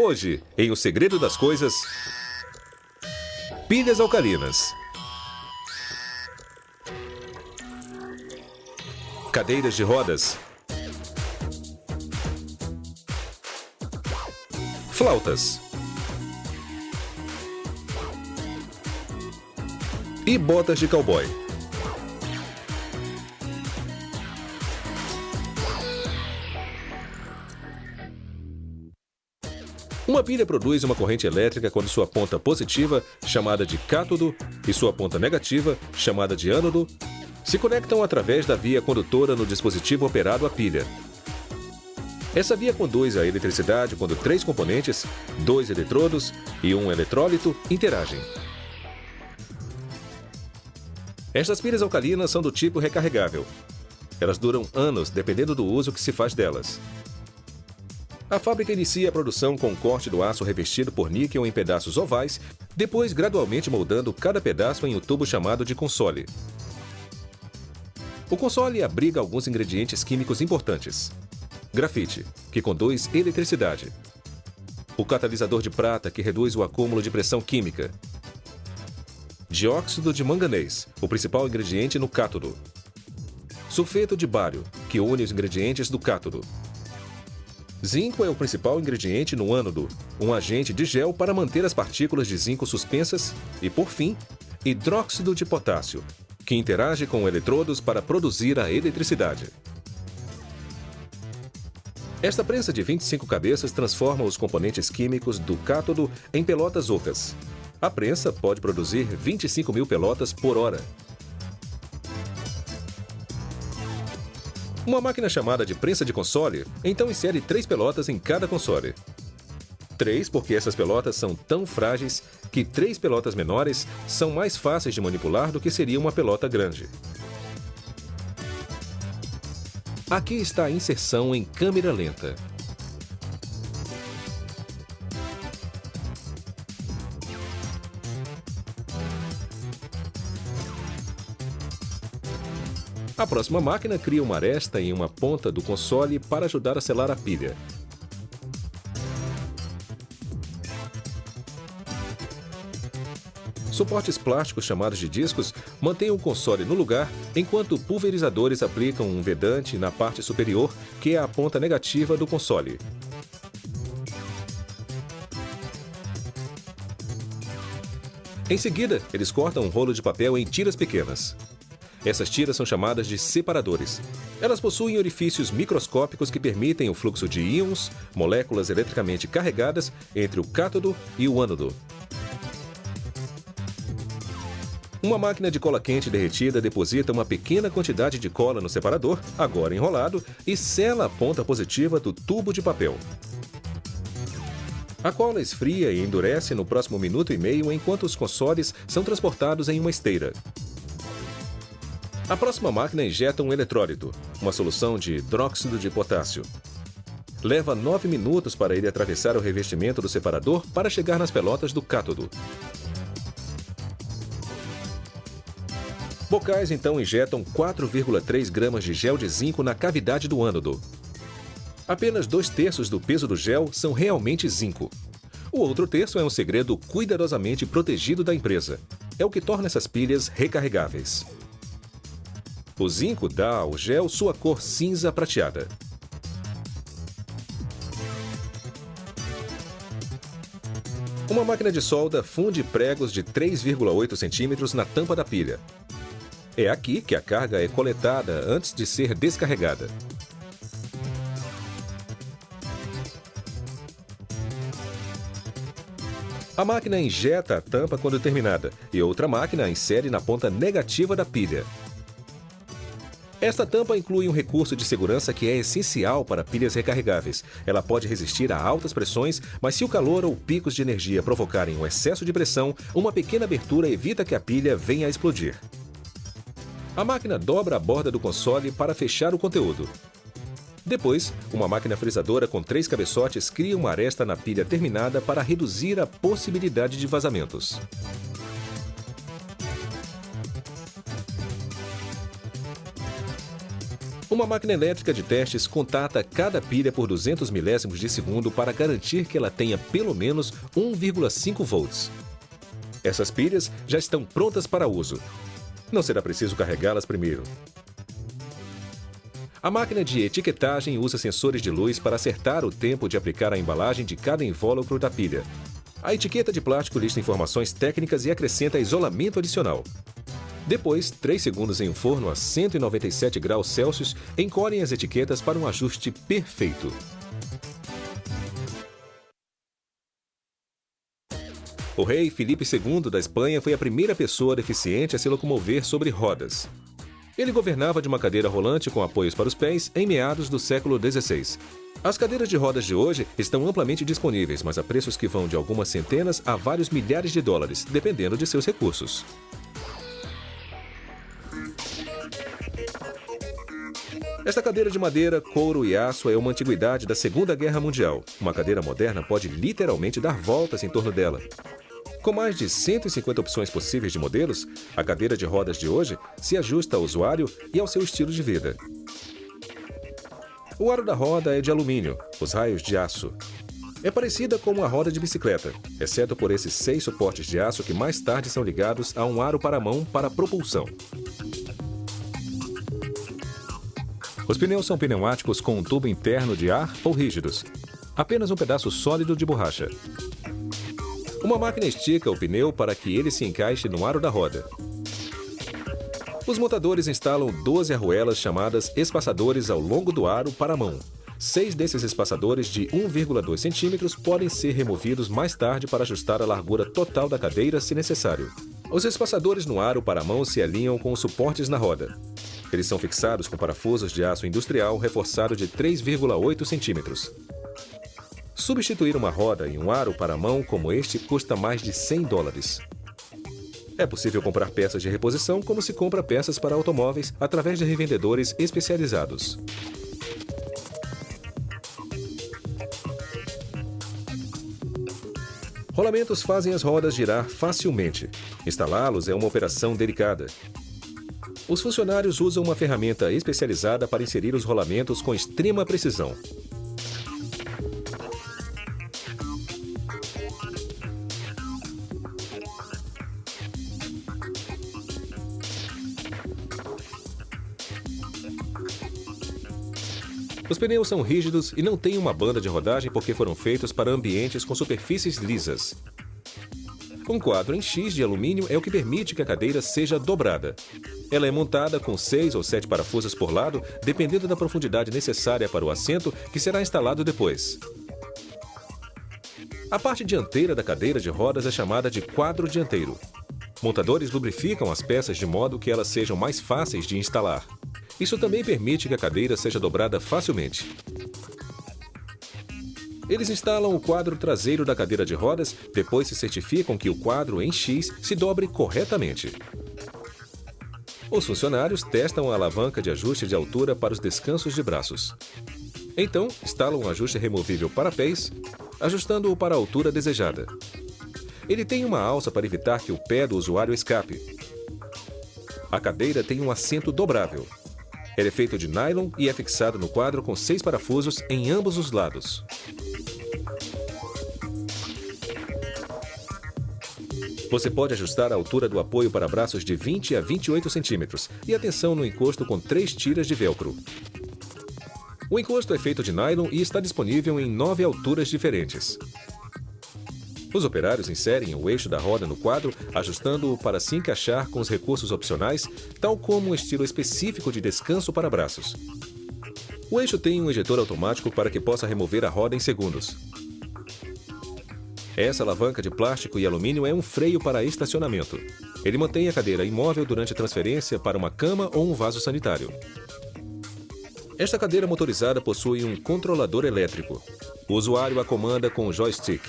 Hoje, em O Segredo das Coisas, pilhas alcalinas, cadeiras de rodas, flautas e botas de cowboy. Uma pilha produz uma corrente elétrica quando sua ponta positiva, chamada de cátodo, e sua ponta negativa, chamada de ânodo, se conectam através da via condutora no dispositivo operado a pilha. Essa via conduz a eletricidade quando três componentes, dois eletrodos e um eletrólito, interagem. Estas pilhas alcalinas são do tipo recarregável. Elas duram anos dependendo do uso que se faz delas. A fábrica inicia a produção com o corte do aço revestido por níquel em pedaços ovais, depois gradualmente moldando cada pedaço em um tubo chamado de console. O console abriga alguns ingredientes químicos importantes. Grafite, que conduz eletricidade. O catalisador de prata, que reduz o acúmulo de pressão química. Dióxido de manganês, o principal ingrediente no cátodo. Sulfeto de bário, que une os ingredientes do cátodo. Zinco é o principal ingrediente no ânodo, um agente de gel para manter as partículas de zinco suspensas. E, por fim, hidróxido de potássio, que interage com eletrodos para produzir a eletricidade. Esta prensa de 25 cabeças transforma os componentes químicos do cátodo em pelotas ocas. A prensa pode produzir 25.000 pelotas por hora. Uma máquina chamada de prensa de console, então insere 3 pelotas em cada console. 3 porque essas pelotas são tão frágeis que 3 pelotas menores são mais fáceis de manipular do que seria uma pelota grande. Aqui está a inserção em câmera lenta. A próxima máquina cria uma aresta em uma ponta do console para ajudar a selar a pilha. Suportes plásticos chamados de discos mantêm o console no lugar, enquanto pulverizadores aplicam um vedante na parte superior, que é a ponta negativa do console. Em seguida, eles cortam um rolo de papel em tiras pequenas. Essas tiras são chamadas de separadores. Elas possuem orifícios microscópicos que permitem o fluxo de íons, moléculas eletricamente carregadas, entre o cátodo e o ânodo. Uma máquina de cola quente derretida deposita uma pequena quantidade de cola no separador, agora enrolado, e sela a ponta positiva do tubo de papel. A cola esfria e endurece no próximo minuto e meio enquanto os consoles são transportados em uma esteira. A próxima máquina injeta um eletrólito, uma solução de hidróxido de potássio. Leva 9 minutos para ele atravessar o revestimento do separador para chegar nas pelotas do cátodo. Bocais então injetam 4,3 gramas de gel de zinco na cavidade do ânodo. Apenas 2/3 do peso do gel são realmente zinco. O outro terço é um segredo cuidadosamente protegido da empresa. É o que torna essas pilhas recarregáveis. O zinco dá ao gel sua cor cinza prateada. Uma máquina de solda funde pregos de 3,8 centímetros na tampa da pilha. É aqui que a carga é coletada antes de ser descarregada. A máquina injeta a tampa quando terminada e outra máquina a insere na ponta negativa da pilha. Esta tampa inclui um recurso de segurança que é essencial para pilhas recarregáveis. Ela pode resistir a altas pressões, mas se o calor ou picos de energia provocarem um excesso de pressão, uma pequena abertura evita que a pilha venha a explodir. A máquina dobra a borda do console para fechar o conteúdo. Depois, uma máquina frisadora com 3 cabeçotes cria uma aresta na pilha terminada para reduzir a possibilidade de vazamentos. Uma máquina elétrica de testes contata cada pilha por 200 milésimos de segundo para garantir que ela tenha pelo menos 1,5 volts. Essas pilhas já estão prontas para uso. Não será preciso carregá-las primeiro. A máquina de etiquetagem usa sensores de luz para acertar o tempo de aplicar a embalagem de cada invólucro da pilha. A etiqueta de plástico lista informações técnicas e acrescenta isolamento adicional. Depois, 3 segundos em um forno a 197 graus Celsius encolhem as etiquetas para um ajuste perfeito. O rei Filipe II da Espanha foi a primeira pessoa deficiente a se locomover sobre rodas. Ele governava de uma cadeira rolante com apoios para os pés em meados do século XVI. As cadeiras de rodas de hoje estão amplamente disponíveis, mas a preços que vão de algumas centenas a vários milhares de dólares, dependendo de seus recursos. Esta cadeira de madeira, couro e aço é uma antiguidade da Segunda Guerra Mundial. Uma cadeira moderna pode literalmente dar voltas em torno dela. Com mais de 150 opções possíveis de modelos, a cadeira de rodas de hoje se ajusta ao usuário e ao seu estilo de vida. O aro da roda é de alumínio, os raios de aço. É parecida com uma roda de bicicleta, exceto por esses 6 suportes de aço que mais tarde são ligados a um aro para mão para propulsão. Os pneus são pneumáticos com um tubo interno de ar ou rígidos, apenas um pedaço sólido de borracha. Uma máquina estica o pneu para que ele se encaixe no aro da roda. Os montadores instalam 12 arruelas chamadas espaçadores ao longo do aro para a mão. 6 desses espaçadores de 1,2 centímetros podem ser removidos mais tarde para ajustar a largura total da cadeira se necessário. Os espaçadores no aro para a mão se alinham com os suportes na roda. Eles são fixados com parafusos de aço industrial reforçado de 3,8 centímetros. Substituir uma roda e um aro para a mão como este custa mais de 100 dólares. É possível comprar peças de reposição como se compra peças para automóveis através de revendedores especializados. Rolamentos fazem as rodas girar facilmente. Instalá-los é uma operação delicada. Os funcionários usam uma ferramenta especializada para inserir os rolamentos com extrema precisão. Os pneus são rígidos e não têm uma banda de rodagem porque foram feitos para ambientes com superfícies lisas. Um quadro em X de alumínio é o que permite que a cadeira seja dobrada. Ela é montada com 6 ou 7 parafusos por lado, dependendo da profundidade necessária para o assento que será instalado depois. A parte dianteira da cadeira de rodas é chamada de quadro dianteiro. Montadores lubrificam as peças de modo que elas sejam mais fáceis de instalar. Isso também permite que a cadeira seja dobrada facilmente. Eles instalam o quadro traseiro da cadeira de rodas, depois se certificam que o quadro em X se dobre corretamente. Os funcionários testam a alavanca de ajuste de altura para os descansos de braços. Então, instalam um ajuste removível para pés, ajustando-o para a altura desejada. Ele tem uma alça para evitar que o pé do usuário escape. A cadeira tem um assento dobrável. Ele é feito de nylon e é fixado no quadro com 6 parafusos em ambos os lados. Você pode ajustar a altura do apoio para braços de 20 a 28 centímetros e a tensão no encosto com 3 tiras de velcro. O encosto é feito de nylon e está disponível em 9 alturas diferentes. Os operários inserem o eixo da roda no quadro, ajustando-o para se encaixar com os recursos opcionais, tal como um estilo específico de descanso para braços. O eixo tem um ejetor automático para que possa remover a roda em segundos. Essa alavanca de plástico e alumínio é um freio para estacionamento. Ele mantém a cadeira imóvel durante a transferência para uma cama ou um vaso sanitário. Esta cadeira motorizada possui um controlador elétrico. O usuário a comanda com o joystick.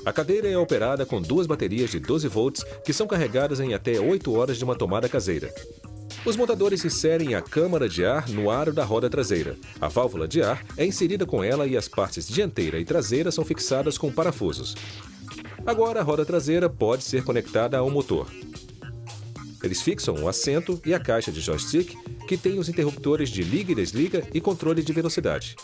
A cadeira é operada com 2 baterias de 12 volts que são carregadas em até 8 horas de uma tomada caseira. Os montadores inserem a câmara de ar no aro da roda traseira. A válvula de ar é inserida com ela e as partes dianteira e traseira são fixadas com parafusos. Agora a roda traseira pode ser conectada ao motor. Eles fixam o assento e a caixa de joystick, que tem os interruptores de liga e desliga e controle de velocidade.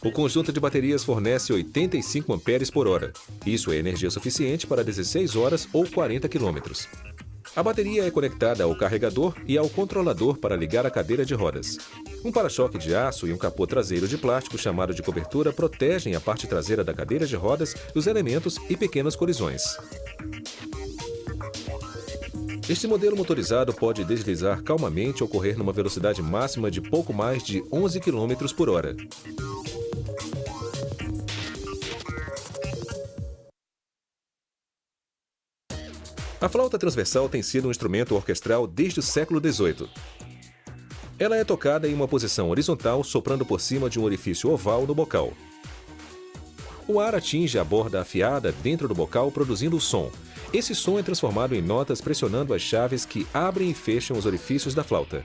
O conjunto de baterias fornece 85 amperes por hora. Isso é energia suficiente para 16 horas ou 40 quilômetros. A bateria é conectada ao carregador e ao controlador para ligar a cadeira de rodas. Um para-choque de aço e um capô traseiro de plástico chamado de cobertura protegem a parte traseira da cadeira de rodas dos elementos e pequenas colisões. Este modelo motorizado pode deslizar calmamente ou correr numa velocidade máxima de pouco mais de 11 km por hora. A flauta transversal tem sido um instrumento orquestral desde o século XVIII. Ela é tocada em uma posição horizontal, soprando por cima de um orifício oval no bocal. O ar atinge a borda afiada dentro do bocal, produzindo o som. Esse som é transformado em notas pressionando as chaves que abrem e fecham os orifícios da flauta.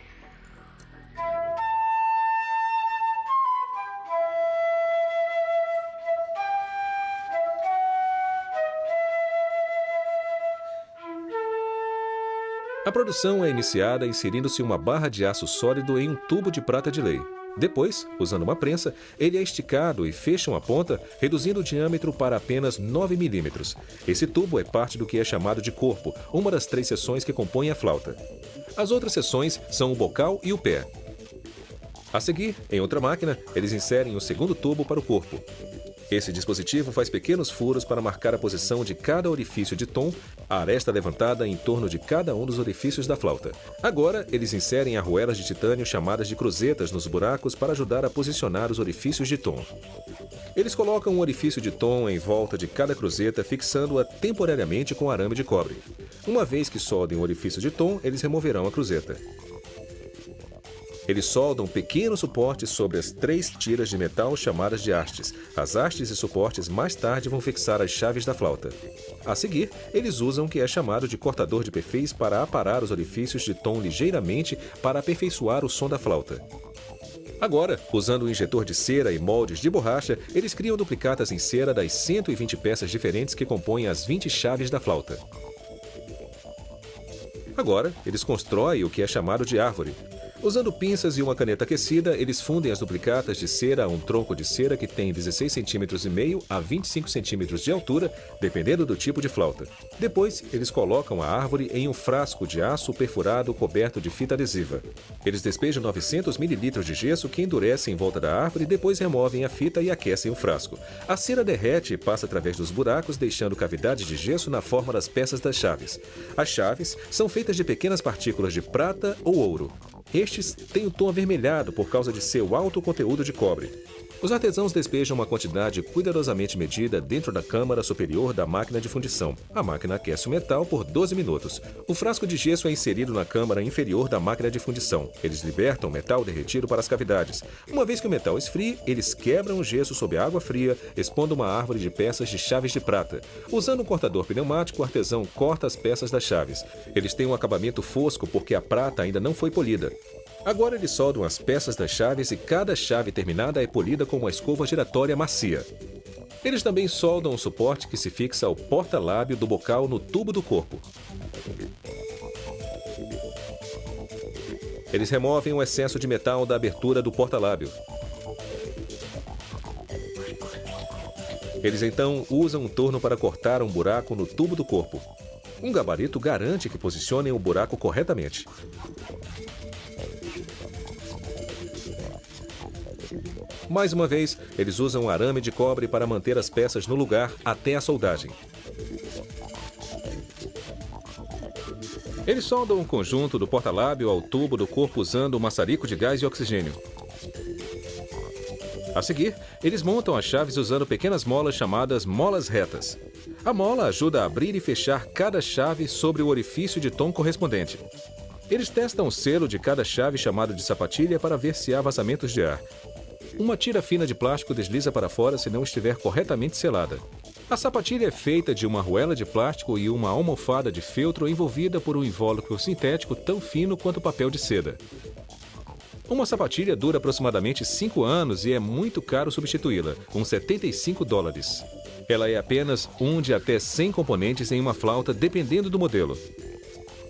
A produção é iniciada inserindo-se uma barra de aço sólido em um tubo de prata de lei. Depois, usando uma prensa, ele é esticado e fecham a ponta, reduzindo o diâmetro para apenas 9 milímetros. Esse tubo é parte do que é chamado de corpo, uma das 3 seções que compõem a flauta. As outras seções são o bocal e o pé. A seguir, em outra máquina, eles inserem o segundo tubo para o corpo. Esse dispositivo faz pequenos furos para marcar a posição de cada orifício de tom, a aresta levantada em torno de cada um dos orifícios da flauta. Agora, eles inserem arruelas de titânio chamadas de cruzetas nos buracos para ajudar a posicionar os orifícios de tom. Eles colocam um orifício de tom em volta de cada cruzeta, fixando-a temporariamente com arame de cobre. Uma vez que soldem o orifício de tom, eles removerão a cruzeta. Eles soldam pequenos suportes sobre as 3 tiras de metal chamadas de hastes. As hastes e suportes mais tarde vão fixar as chaves da flauta. A seguir, eles usam o que é chamado de cortador de perfis para aparar os orifícios de tom ligeiramente para aperfeiçoar o som da flauta. Agora, usando um injetor de cera e moldes de borracha, eles criam duplicatas em cera das 120 peças diferentes que compõem as 20 chaves da flauta. Agora, eles constroem o que é chamado de árvore. Usando pinças e uma caneta aquecida, eles fundem as duplicatas de cera a um tronco de cera que tem 16,5 cm a 25 cm de altura, dependendo do tipo de flauta. Depois, eles colocam a árvore em um frasco de aço perfurado coberto de fita adesiva. Eles despejam 900 ml de gesso que endurece em volta da árvore, depois removem a fita e aquecem o frasco. A cera derrete e passa através dos buracos, deixando cavidades de gesso na forma das peças das chaves. As chaves são feitas de pequenas partículas de prata ou ouro. Estes têm o tom avermelhado por causa de seu alto conteúdo de cobre. Os artesãos despejam uma quantidade cuidadosamente medida dentro da câmara superior da máquina de fundição. A máquina aquece o metal por 12 minutos. O frasco de gesso é inserido na câmara inferior da máquina de fundição. Eles libertam o metal derretido para as cavidades. Uma vez que o metal esfrie, eles quebram o gesso sob água fria, expondo uma árvore de peças de chaves de prata. Usando um cortador pneumático, o artesão corta as peças das chaves. Eles têm um acabamento fosco porque a prata ainda não foi polida. Agora eles soldam as peças das chaves e cada chave terminada é polida com uma escova giratória macia. Eles também soldam o suporte que se fixa ao porta-lábio do bocal no tubo do corpo. Eles removem o excesso de metal da abertura do porta-lábio. Eles então usam um torno para cortar um buraco no tubo do corpo. Um gabarito garante que posicionem o buraco corretamente. Mais uma vez, eles usam arame de cobre para manter as peças no lugar até a soldagem. Eles soldam o conjunto do porta-lábio ao tubo do corpo usando um maçarico de gás e oxigênio. A seguir, eles montam as chaves usando pequenas molas chamadas molas retas. A mola ajuda a abrir e fechar cada chave sobre o orifício de tom correspondente. Eles testam o selo de cada chave chamado de sapatilha para ver se há vazamentos de ar. Uma tira fina de plástico desliza para fora se não estiver corretamente selada. A sapatilha é feita de uma arruela de plástico e uma almofada de feltro envolvida por um invólucro sintético tão fino quanto papel de seda. Uma sapatilha dura aproximadamente 5 anos e é muito caro substituí-la, uns $75. Ela é apenas um de até 100 componentes em uma flauta, dependendo do modelo.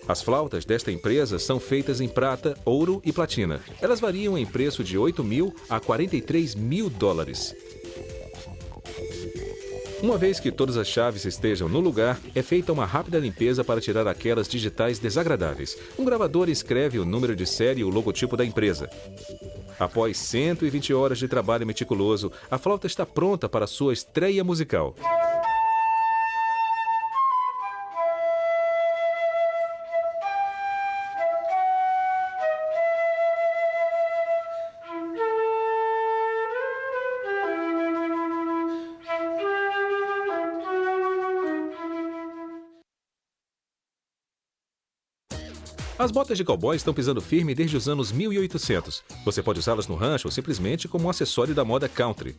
As flautas desta empresa são feitas em prata, ouro e platina. Elas variam em preço de 8 mil a 43 mil dólares. Uma vez que todas as chaves estejam no lugar, é feita uma rápida limpeza para tirar aquelas digitais desagradáveis. Um gravador escreve o número de série e o logotipo da empresa. Após 120 horas de trabalho meticuloso, a flauta está pronta para sua estreia musical. As botas de cowboy estão pisando firme desde os anos 1800. Você pode usá-las no rancho ou simplesmente como um acessório da moda country.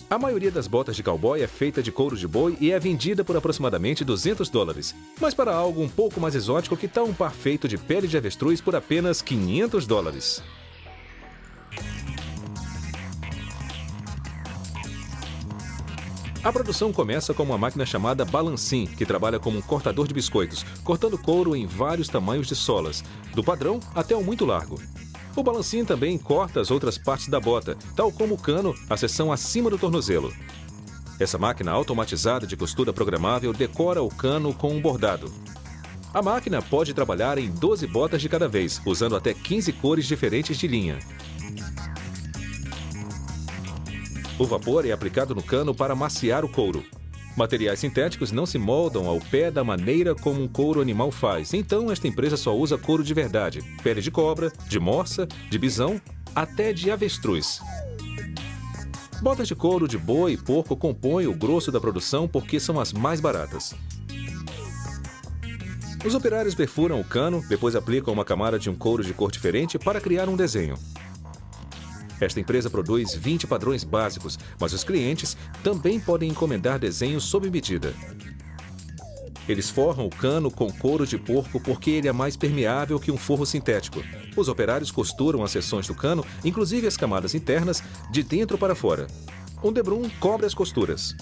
A maioria das botas de cowboy é feita de couro de boi e é vendida por aproximadamente 200 dólares. Mas para algo um pouco mais exótico, que tal um par feito de pele de avestruz por apenas 500 dólares? A produção começa com uma máquina chamada balancim, que trabalha como um cortador de biscoitos, cortando couro em vários tamanhos de solas, do padrão até o muito largo. O balancim também corta as outras partes da bota, tal como o cano, a seção acima do tornozelo. Essa máquina automatizada de costura programável decora o cano com um bordado. A máquina pode trabalhar em 12 botas de cada vez, usando até 15 cores diferentes de linha. O vapor é aplicado no cano para maciar o couro. Materiais sintéticos não se moldam ao pé da maneira como um couro animal faz, então esta empresa só usa couro de verdade, pele de cobra, de morsa, de bisão, até de avestruz. Botas de couro de boi e porco compõem o grosso da produção porque são as mais baratas. Os operários perfuram o cano, depois aplicam uma camada de um couro de cor diferente para criar um desenho. Esta empresa produz 20 padrões básicos, mas os clientes também podem encomendar desenhos sob medida. Eles forram o cano com couro de porco porque ele é mais permeável que um forro sintético. Os operários costuram as seções do cano, inclusive as camadas internas, de dentro para fora. Um debrum cobre as costuras.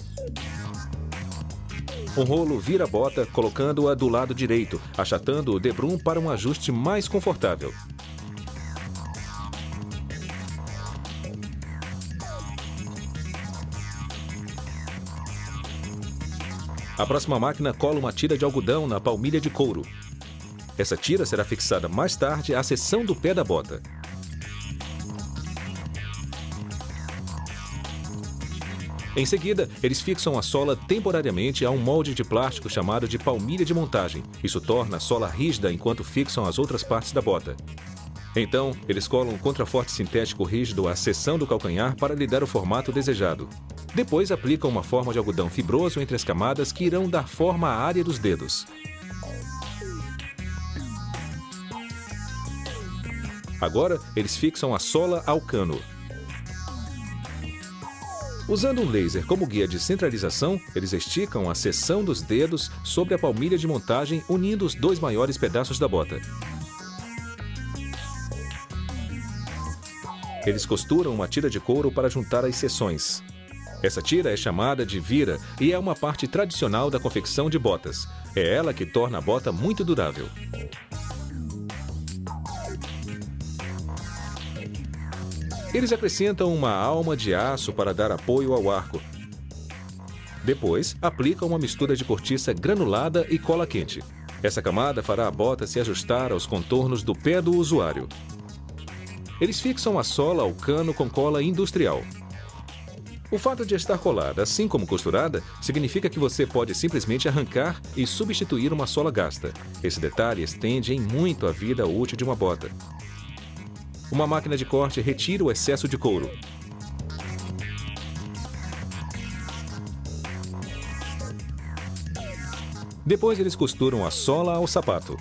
Um rolo vira a bota, colocando-a do lado direito, achatando o debrum para um ajuste mais confortável. A próxima máquina cola uma tira de algodão na palmilha de couro. Essa tira será fixada mais tarde à seção do pé da bota. Em seguida, eles fixam a sola temporariamente a um molde de plástico chamado de palmilha de montagem. Isso torna a sola rígida enquanto fixam as outras partes da bota. Então, eles colam um contraforte sintético rígido à seção do calcanhar para lhe dar o formato desejado. Depois aplicam uma forma de algodão fibroso entre as camadas que irão dar forma à área dos dedos. Agora, eles fixam a sola ao cano. Usando um laser como guia de centralização, eles esticam a seção dos dedos sobre a palmilha de montagem, unindo os dois maiores pedaços da bota. Eles costuram uma tira de couro para juntar as seções. Essa tira é chamada de vira e é uma parte tradicional da confecção de botas. É ela que torna a bota muito durável. Eles acrescentam uma alma de aço para dar apoio ao arco. Depois, aplicam uma mistura de cortiça granulada e cola quente. Essa camada fará a bota se ajustar aos contornos do pé do usuário. Eles fixam a sola ao cano com cola industrial. O fato de estar colada, assim como costurada, significa que você pode simplesmente arrancar e substituir uma sola gasta. Esse detalhe estende em muito a vida útil de uma bota. Uma máquina de corte retira o excesso de couro. Depois eles costuram a sola ao sapato.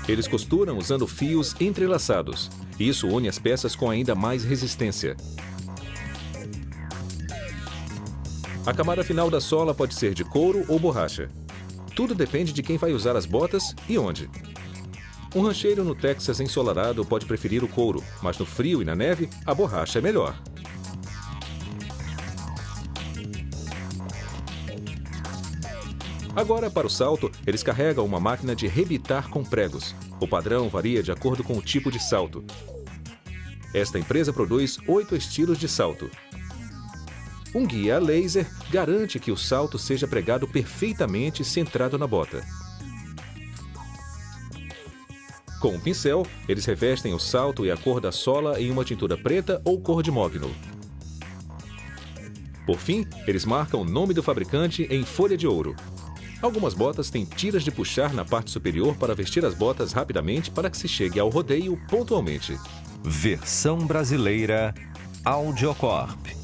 Eles costuram usando fios entrelaçados. Isso une as peças com ainda mais resistência. A camada final da sola pode ser de couro ou borracha. Tudo depende de quem vai usar as botas e onde. Um rancheiro no Texas ensolarado pode preferir o couro, mas no frio e na neve, a borracha é melhor. Agora, para o salto, eles carregam uma máquina de rebitar com pregos. O padrão varia de acordo com o tipo de salto. Esta empresa produz 8 estilos de salto. Um guia a laser garante que o salto seja pregado perfeitamente centrado na bota. Com um pincel, eles revestem o salto e a cor da sola em uma tintura preta ou cor de mogno. Por fim, eles marcam o nome do fabricante em folha de ouro. Algumas botas têm tiras de puxar na parte superior para vestir as botas rapidamente para que se chegue ao rodeio pontualmente. Versão brasileira Audiocorp.